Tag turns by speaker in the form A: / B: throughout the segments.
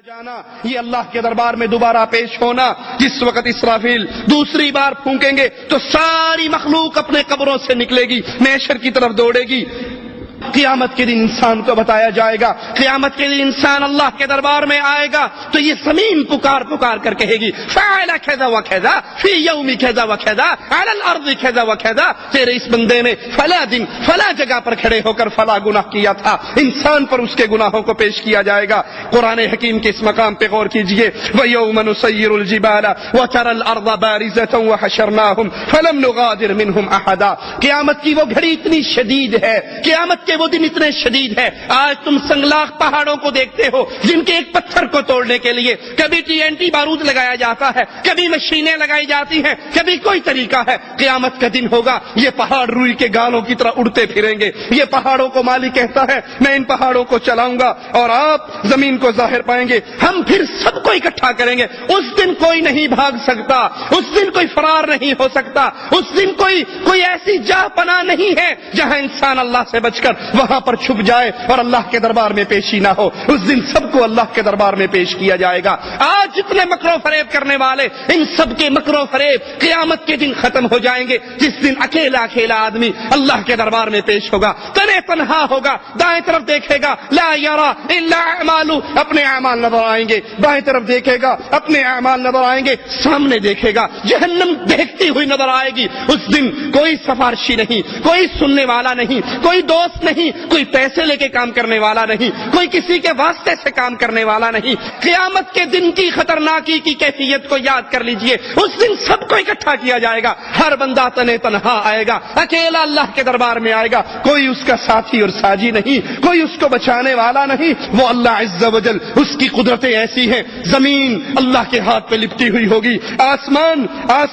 A: جانا، یہ اللہ کے دربار میں دوبارہ پیش ہونا، جس وقت اسرافیل دوسری بار پھونکیں گے تو ساری مخلوق اپنے قبروں سے نکلے گی، محشر کی طرف دوڑے گی۔ قیامت کے دن انسان کو بتایا جائے گا، قیامت کے دن انسان اللہ کے دربار میں آئے گا تو یہ زمین پکار پکار کر کہے گی فعل کذا وکذا فی یوم کذا وکذا علی الارض کذا وکذا، تیرے اس بندے نے فلاں دن فلاں جگہ پر کھڑے ہو کر فلاں گناہ کیا تھا، انسان پر اس کے گناہوں کو پیش کیا جائے گا۔ قرآن حکیم کے اس مقام پہ غور کیجئے، وَيَوْمَ نُسَيِّرُ الْجِبَالَ وَتَرَى الْأَرْضَ بَارِزَةً وَحَشَرْنَاهُمْ فَلَمْ نُغَادِرْ مِنْهُمْ أَحَدًا۔ قیامت کی وہ گھڑی اتنی شدید ہے، قیامت کے وہ دن اتنے شدید ہے، آج تم سنگلاخ پہاڑوں کو دیکھتے ہو جن کے ایک پتھر کو توڑنے کے لیے کبھی TNT بارود لگایا جاتا ہے، کبھی مشینیں لگائی جاتی ہیں، کبھی کوئی طریقہ ہے۔ قیامت کا دن ہوگا، یہ پہاڑ روئی کے گالوں کی طرح اڑتے پھریں گے، یہ پہاڑوں کو مالک کہتا ہے میں ان پہاڑوں کو چلاؤں گا اور آپ زمین کو ظاہر پائیں گے، ہم پھر سب کو اکٹھا کریں گے۔ اس دن کوئی نہیں بھاگ سکتا، اس دن کوئی فرار نہیں ہو سکتا، اس دن کوئی ایسی جاہ پناہ نہیں ہے جہاں انسان اللہ سے بچ کر وہاں پر چھپ جائے اور اللہ کے دربار میں پیشی نہ ہو۔ اس دن سب کو اللہ کے دربار میں پیش کیا جائے گا۔ آج جتنے مکر و فریب کرنے والے، ان سب کے مکر و فریب قیامت کے دن ختم ہو جائیں گے، جس دن اکیلا اکیلا آدمی اللہ کے دربار میں پیش ہوگا، تنے تنہا ہوگا، دائیں طرف دیکھے گا لا یرا الا اعمالہ، اپنے اعمال نظر آئیں گے، بائیں طرف دیکھے گا اپنے اعمال نظر آئیں گے، سامنے دیکھے گا جہنم دیکھتی ہوئی نظر آئے گی۔ اس دن کوئی سفارشی نہیں، کوئی سننے والا نہیں، کوئی دوست نہیں، کوئی پیسے لے کے کام کرنے والا نہیں، کوئی کسی کے واسطے سے کام کرنے والا نہیں۔ قیامت کے دن کی خطرناکی کی کیفیت کو یاد کر لیجئے، اس دن سب کو اکٹھا کیا جائے گا، ہر بندہ تنے تنہا آئے گا، اکیلا اللہ کے دربار میں آئے گا، کوئی اس کا ساتھی اور ساجی نہیں، کوئی اس کو بچانے والا نہیں۔ وہ اللہ عز و جل، اس کی قدرتیں ایسی ہیں، زمین اللہ کے ہاتھ پہ لپٹی ہوئی ہوگی، آسمان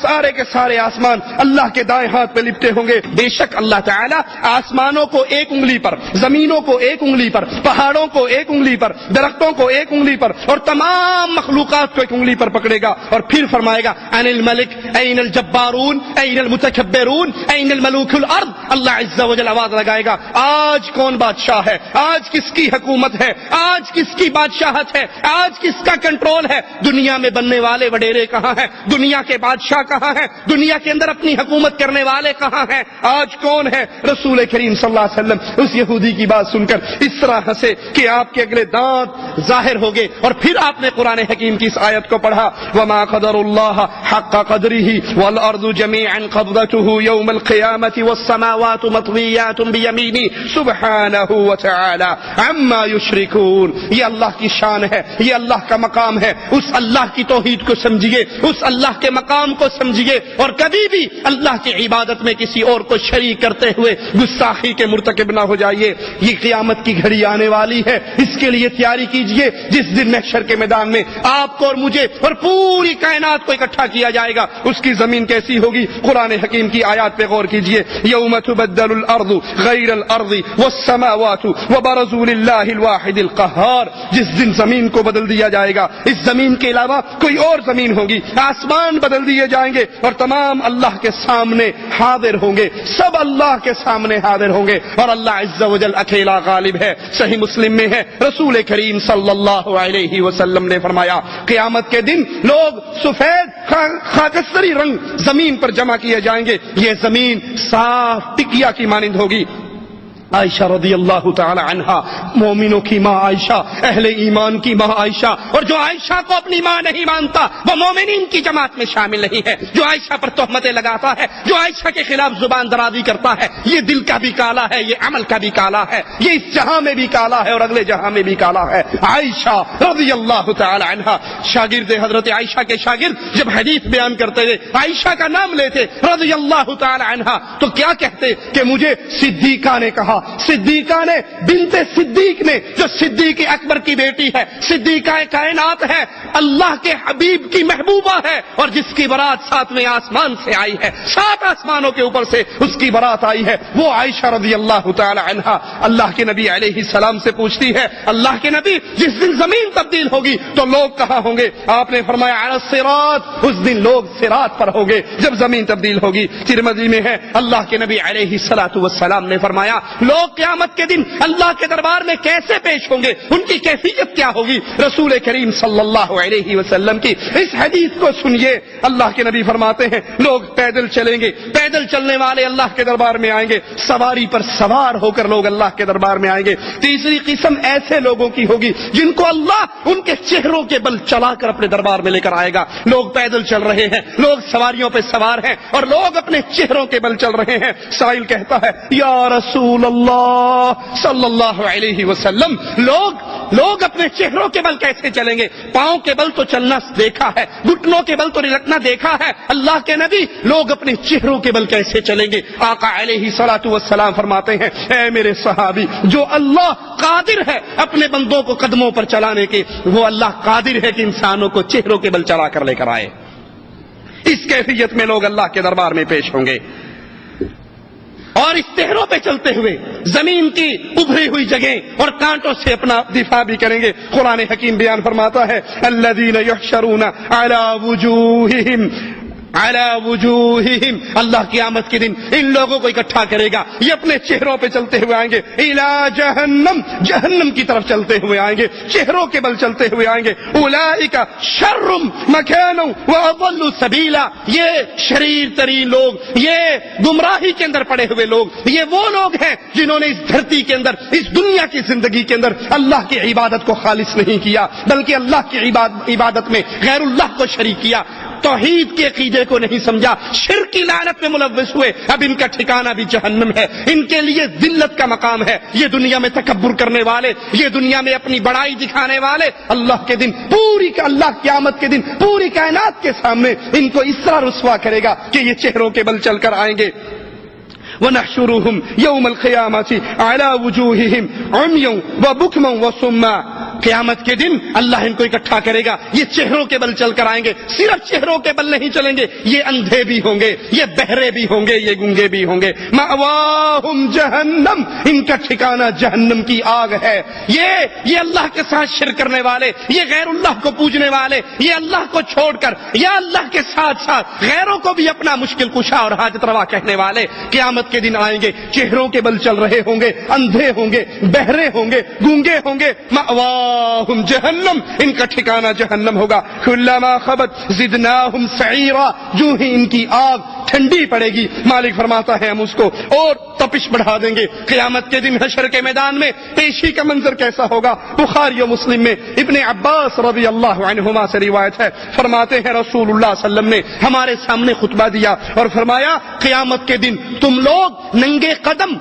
A: سارے کے سارے آسمان اللہ کے دائیں ہاتھ پہ لپٹے ہوں گے۔ بے شک اللہ تعالیٰ آسمانوں کو ایک انگلی پر، زمینوں کو ایک انگلی پر، پہاڑوں کو ایک انگلی پر، درختوں کو ایک انگلی پر اور تمام مخلوقات کو ایک انگلی پر پکڑے گا اور پھر فرمائے گا ان الملک این الجبارون این المتکبرون این الملوک الارض۔ اللہ عز و جل آواز لگائے گا آج کون بادشاہ ہے، آج کس کی حکومت ہے، آج کس کی بادشاہت ہے، آج کس کا کنٹرول ہے، دنیا میں بننے والے وڈیرے کہاں ہیں، دنیا کے بادشاہ کہاں ہیں، دنیا کے اندر اپنی حکومت کرنے والے کہاں ہیں، آج کون ہے؟ رسول کریم صلی اللہ علیہ وسلم اس یہودی کی بات سن کر اس طرح ہنسے کہ آپ کے اگلے دانت ظاہر ہو گئے، اور پھر آپ نے قرآن حکیم کی اس آیت کو پڑھا وما قدر اللہ حق قدره والارض جميعا قبضته يوم القيامة والسماوات مطويات بيمينه سبحانه وتعالى عما يشركون۔ یہ اللہ کی شان ہے، یہ اللہ کا مقام ہے، اس اللہ کی توحید کو سمجھیے، اس اللہ کے مقام کو سمجھیے اور کبھی بھی اللہ کی عبادت میں کسی اور کو شریک کرتے ہوئے گستاخی کے مرتکب نہ ہو جائیے۔ یہ قیامت کی گھڑی آنے والی ہے، اس کے لیے تیاری کیجئے، جس دن محشر کے میدان میں آپ کو اور مجھے اور پوری کائنات کو اکٹھا کیا جائے گا۔ اس کی زمین کیسی ہوگی؟ قرآن حکیم کی آیات پہ غور کیجئے، یوم تبدل الارض غیر الارض والسماوات وبرزوا للہ الواحد القہار۔ جس دن زمین کو بدل دیا جائے گا، اس زمین کے علاوہ کوئی اور زمین ہوگی، آسمان بدل دیے جائیں گے اور تمام اللہ کے سامنے حاضر ہوں گے، سب اللہ کے سامنے حاضر ہوں گے اور اللہ عز و جل اکیلا غالب ہے۔ صحیح مسلم میں ہے، رسول کریم صلی اللہ علیہ وسلم نے فرمایا قیامت کے دن لوگ سفید خاکستری رنگ زمین پر جمع کیے جائیں گے، یہ زمین صاف ٹکیا کی مانند ہوگی۔ عائشہ رضی اللہ تعالی عنہا، مومنوں کی ماں عائشہ، اہل ایمان کی ماں عائشہ، اور جو عائشہ کو اپنی ماں نہیں مانتا وہ مومنین کی جماعت میں شامل نہیں ہے۔ جو عائشہ پر تہمتیں لگاتا ہے، جو عائشہ کے خلاف زبان درازی کرتا ہے، یہ دل کا بھی کالا ہے، یہ عمل کا بھی کالا ہے، یہ اس جہاں میں بھی کالا ہے اور اگلے جہاں میں بھی کالا ہے۔ عائشہ رضی اللہ تعالی عنہا، شاگرد حضرت عائشہ کے شاگرد جب حدیث بیان کرتے ہوئے عائشہ کا نام لیتے رضی اللہ تعالی عنہا تو کیا کہتے کہ مجھے صدیقہ نے کہا، صدیقہ نے، بنت صدیق نے، جو صدیق اکبر کی بیٹی ہے، صدیقہ کائنات ہے، اللہ کے حبیب کی محبوبہ ہے اور جس کی برات 7ویں آسمان سے آئی ہے، 7 آسمانوں کے اوپر سے اس کی برات آئی ہے، وہ عائشہ رضی اللہ تعالی عنہا اللہ کے نبی علیہ السلام سے پوچھتی ہے اللہ کے نبی جس دن زمین تبدیل ہوگی تو لوگ کہاں ہوں گے؟ آپ نے فرمایا علی الصراط، اس دن لوگ صراط پر ہوں گے جب زمین تبدیل ہوگی۔ ترمذی میں ہے اللہ کے نبی علیہ السلام نے فرمایا لوگ قیامت کے دن اللہ کے دربار میں کیسے پیش ہوں گے، ان کی کیفیت کیا ہوگی؟ رسول کریم صلی اللہ علیہ وسلم کی اس حدیث کو سنیے۔ اللہ کے نبی فرماتے ہیں لوگ پیدل چلیں گے، پیدل چلنے والے اللہ کے دربار میں آئیں گے، سواری پر سوار ہو کر لوگ اللہ کے دربار میں آئیں گے۔ تیسری قسم ایسے لوگوں کی ہوگی جن کو اللہ ان کے چہروں کے بل چلا کر اپنے دربار میں لے کر آئے گا۔ لوگ پیدل چل رہے ہیں، لوگ سواریوں پہ سوار ہیں اور لوگ اپنے چہروں کے بل چل رہے ہیں۔ سائل کہتا ہے یا رسول اللہ صلی اللہ علیہ وسلم، لوگ اپنے چہروں کے بل کیسے چلیں گے؟ پاؤں کے بل تو چلنا دیکھا ہے، گھٹنوں کے بل تو لٹکنا دیکھا ہے، اللہ کے نبی لوگ اپنے چہروں کے بل کیسے چلیں گے؟ آقا علیہ الصلوۃ والسلام فرماتے ہیں اے میرے صحابی، جو اللہ قادر ہے اپنے بندوں کو قدموں پر چلانے کے، وہ اللہ قادر ہے کہ انسانوں کو چہروں کے بل چلا کر لے کر آئے۔ اس کیفیت میں لوگ اللہ کے دربار میں پیش ہوں گے اور اس چہروں پہ چلتے ہوئے زمین کی ابھری ہوئی جگہیں اور کانٹوں سے اپنا دفاع بھی کریں گے۔ قرآن حکیم بیان فرماتا ہے الذین یحشرون علی وجوہہم، اللہ قیامت کے دن ان لوگوں کو اکٹھا کرے گا، یہ اپنے چہروں پہ چلتے ہوئے آئیں گے، الی جہنم، جہنم کی طرف چلتے ہوئے آئیں گے، چہروں کے بل چلتے ہوئے آئیں گے۔ اولئک شر مکانا واضل سبیلا، یہ شریر ترین لوگ، یہ گمراہی کے اندر پڑے ہوئے لوگ، یہ وہ لوگ ہیں جنہوں نے اس دھرتی کے اندر، اس دنیا کی زندگی کے اندر اللہ کی عبادت کو خالص نہیں کیا، بلکہ اللہ کی عبادت میں غیر اللہ کو شریک کیا، توحید کے عقیدے کو نہیں سمجھا، شرک کی لعنت میں ملوث ہوئے۔ اب ان کا ٹھکانہ بھی جہنم ہے، ان کے لیے ذلت کا مقام ہے۔ یہ دنیا میں تکبر کرنے والے، یہ دنیا میں اپنی بڑائی دکھانے والے، اللہ کے دن اللہ قیامت کے دن پوری کائنات کے سامنے ان کو اس طرح رسوا کرے گا کہ یہ چہروں کے بل چل کر آئیں گے۔ وَنَحْشُرُهُمْ يَوْمَ الْقِيَامَةِ عَلَى وُجُوهِهِمْ عُمْيًا وَبُكْمًا وَصُمًّا، قیامت کے دن اللہ ان کو اکٹھا کرے گا، یہ چہروں کے بل چل کر آئیں گے، صرف چہروں کے بل نہیں چلیں گے، یہ اندھے بھی ہوں گے، یہ بہرے بھی ہوں گے، یہ گونگے بھی ہوں گے۔ مأواہم جہنم، ان کا ٹھکانہ جہنم کی آگ ہے۔ یہ اللہ کے ساتھ شرک کرنے والے، یہ غیر اللہ کو پوجنے والے، یہ اللہ کو چھوڑ کر یا اللہ کے ساتھ ساتھ غیروں کو بھی اپنا مشکل کشا اور حاجت روا کہنے والے قیامت کے دن آئیں گے، چہروں کے بل چل رہے ہوں گے، اندھے ہوں گے، بہرے ہوں گے، گونگے ہوں گے۔ مأواہم جہنم، ان کا ٹھکانہ جہنم ہوگا۔ کلما خبت زدناہم سعیرا، جو ہی ان کی آگ ٹھنڈی پڑے گی، مالک فرماتا ہے ہم اس کو اور تپش بڑھا دیں گے۔ قیامت کے دن حشر کے میدان میں پیشی کا منظر کیسا ہوگا؟ بخاری و مسلم میں ابن عباس رضی اللہ عنہما سے روایت ہے، فرماتے ہیں رسول اللہ صلی اللہ علیہ وسلم نے ہمارے سامنے خطبہ دیا اور فرمایا قیامت کے دن تم لوگ ننگے قدم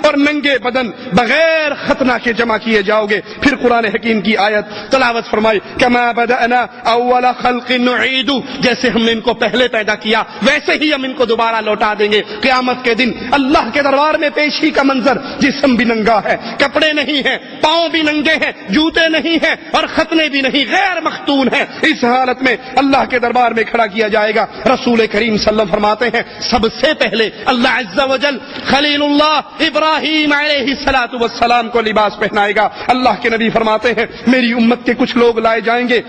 A: اور ننگے بدن بغیر ختنہ کے جمع کیے جاؤ گے۔ پھر قرآن حکیم کی آیت تلاوت فرمائی کما بدأنا اول خلق نعید، جیسے ہم نے ان کو پہلے پیدا کیا ویسے ہی ہم ان کو دوبارہ لوٹا دیں گے۔ قیامت کے دن اللہ کے دربار میں پیشی کا منظر، جسم بھی ننگا ہے، کپڑے نہیں ہیں، پاؤں بھی ننگے ہیں، جوتے نہیں ہیں اور ختنے بھی نہیں، غیر مختون ہیں۔ اس حالت میں اللہ کے دربار میں کھڑا کیا جائے گا۔ رسول کریم صلی اللہ علیہ وسلم فرماتے ہیں سب سے پہلے اللہ عز و جل خلیل اللہ ابراہیم علیہ الصلوۃ والسلام کو لباس پہنائے گا۔ اللہ کے نبی فرماتے ہیں میری امت کے کچھ لوگ لائے جائیں گے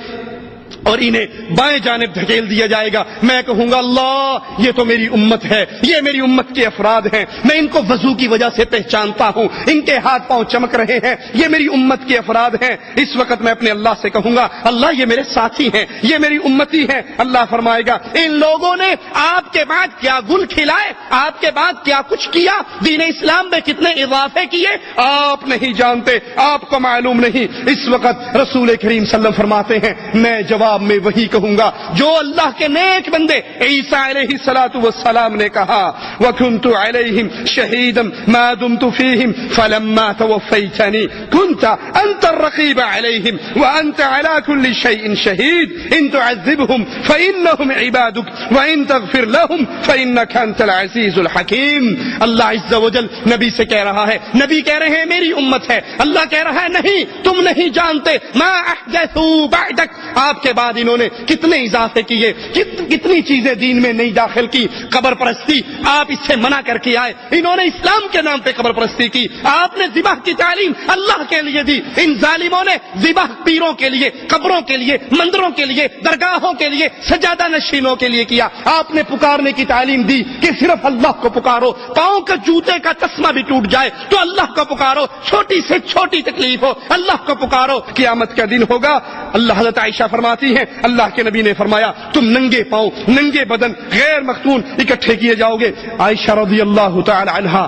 A: اور انہیں بائیں جانب دھکیل دیا جائے گا، میں کہوں گا اللہ یہ تو میری امت ہے، یہ میری امت کے افراد ہیں، میں ان کو وضو کی وجہ سے پہچانتا ہوں، ان کے ہاتھ پاؤں چمک رہے ہیں، یہ میری امت کے افراد ہیں۔ اس وقت میں اپنے اللہ سے کہوں گا اللہ یہ میرے ساتھی ہیں، یہ میری امتی ہیں۔ اللہ فرمائے گا ان لوگوں نے آپ کے بعد کیا گل کھلائے، آپ کے بعد کیا کچھ کیا، دین اسلام میں کتنے اضافے کیے آپ نہیں جانتے، آپ کو معلوم نہیں۔ اس وقت رسول کریم صلی اللہ علیہ وسلم فرماتے ہیں میں جواب میں وہی کہوں گا جو اللہ کے نیک بندے عیسیٰ علیہ الصلوۃ والسلام نے کہا وَكُنْتُ عَلَيْهِمْ شَهِيدًا مَا دُمْتُ فِيهِمْ فَلَمَّا تَوَفَّيْتَنِي كُنْتَ أَنْتَ الرَّقِيبَ عَلَيْهِمْ وَأَنْتَ عَلَى كُلِّ شَيْءٍ شَهِيدٌ إِن تُعَذِّبْهُمْ فَإِنَّهُمْ عِبَادُكَ وَإِن تَغْفِرْ لَهُمْ فَإِنَّكَ أَنْتَ الْعَزِيزُ الْحَكِيمُ۔ اللہ عز و جل نبی سے کہہ رہا ہے، نبی کہہ رہے ہیں میری امت ہے، اللہ کہہ رہا ہے نہیں تم نہیں جانتے ما احدثوا بعدک، آپ کے بعد انہوں نے کتنے اضافے کیے، کتنی چیزیں دین میں نہیں داخل کی. قبر پرستی آپ اس سے منع کر کے آئے، انہوں نے اسلام کے نام پہ قبر پرستی کی. آپ نے ذبح کی تعلیم اللہ کے لیے دی، ان ظالموں نے ذبح پیروں کے لیے، قبروں کے لیے، مندروں کے لیے، درگاہوں کے لیے، سجادہ نشینوں کے لیے کیا. آپ نے پکارنے کی تعلیم دی کہ صرف اللہ کو پکارو، پاؤں کا جوتے کا تسمہ بھی ٹوٹ جائے تو اللہ کو پکارو، چھوٹی سے چھوٹی تکلیف ہو اللہ کو پکارو. قیامت کا دن ہوگا. اللہ حضرت عائشہ فرماتی ہیں اللہ کے نبی نے فرمایا تم ننگے پاؤں، ننگے بدن، غیر مختون اکٹھے کیے جاؤ گے. عائشہ رضی اللہ تعالی عنہا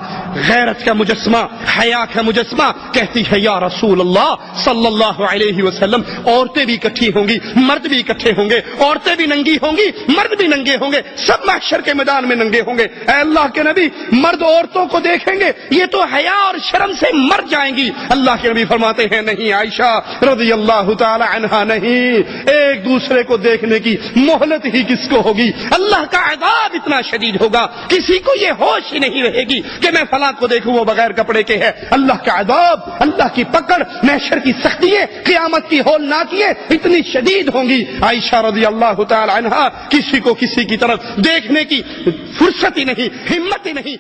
A: غیرت کا مجسمہ، حیا کا مجسمہ، کہتی ہے یا رسول اللہ صلی اللہ علیہ وسلم عورتیں بھی اکٹھی ہوں گی، مرد بھی اکٹھے ہوں گے، عورتیں بھی ننگی ہوں گی، مرد بھی ننگے ہوں گے، سب محشر کے میدان میں ننگے ہوں گے. اے اللہ کے نبی مرد عورتوں کو دیکھیں گے یہ تو حیا اور شرم سے مر جائیں گی. اللہ کے نبی فرماتے ہیں نہیں عائشہ رضی اللہ تعالی عنہا، نہیں، ایک دوسرے کو دیکھنے کی مہلت ہی کس کو ہوگی. اللہ کا عذاب اتنا شدید ہوگا کسی کو یہ ہوش ہی نہیں رہے گی کہ میں فلاں کو دیکھوں وہ بغیر کپڑے کے ہے. اللہ کا عذاب، اللہ کی پکڑ، محشر کی سختیاں، قیامت کی ہولناکیاں اتنی شدید ہوں گی. عائشہ رضی اللہ تعالی عنہا کسی کو کسی کی طرف دیکھنے کی فرصت ہی نہیں، ہمت ہی نہیں.